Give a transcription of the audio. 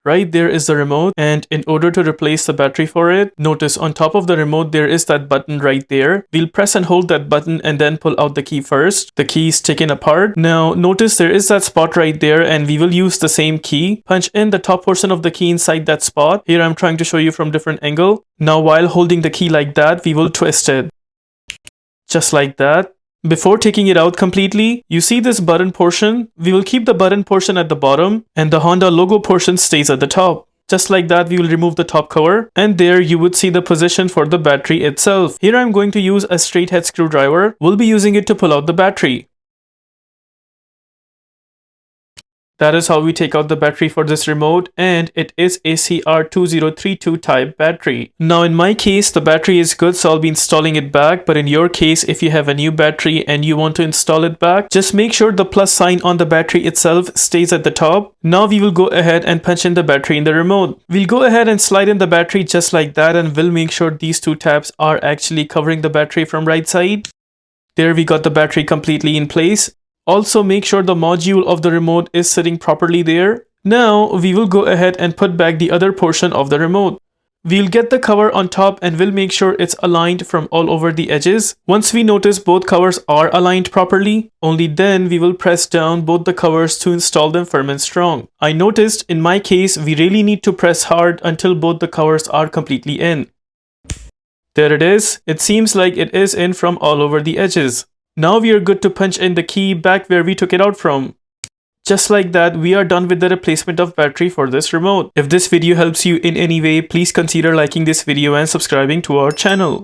Right there is the remote, and in order to replace the battery for it, notice on top of the remote there is that button right there. We'll press and hold that button and then pull out the key first. The key is taken apart. Now notice there is that spot right there, and we will use the same key. Punch in the top portion of the key inside that spot. Here I'm trying to show you from different angle. Now while holding the key like that, we will twist it. Just like that. Before taking it out completely, you see this button portion? We will keep the button portion at the bottom and the Honda logo portion stays at the top. Just like that, we will remove the top cover, and there you would see the position for the battery itself. Here I'm going to use a straight head screwdriver. We'll be using it to pull out the battery. That is how we take out the battery for this remote, and it is a CR2032 type battery. Now in my case, the battery is good, so I'll be installing it back, but in your case, if you have a new battery and you want to install it back, just make sure the plus sign on the battery itself stays at the top. Now we will go ahead and punch in the battery in the remote. We'll go ahead and slide in the battery just like that, and we'll make sure these two tabs are actually covering the battery from right side. There we got the battery completely in place. Also make sure the module of the remote is sitting properly there. Now we will go ahead and put back the other portion of the remote. We'll get the cover on top and we'll make sure it's aligned from all over the edges. Once we notice both covers are aligned properly, only then we will press down both the covers to install them firm and strong. I noticed in my case we really need to press hard until both the covers are completely in. There it is. It seems like it is in from all over the edges. Now we are good to punch in the key back where we took it out from. Just like that, we are done with the replacement of battery for this remote. If this video helps you in any way, please consider liking this video and subscribing to our channel.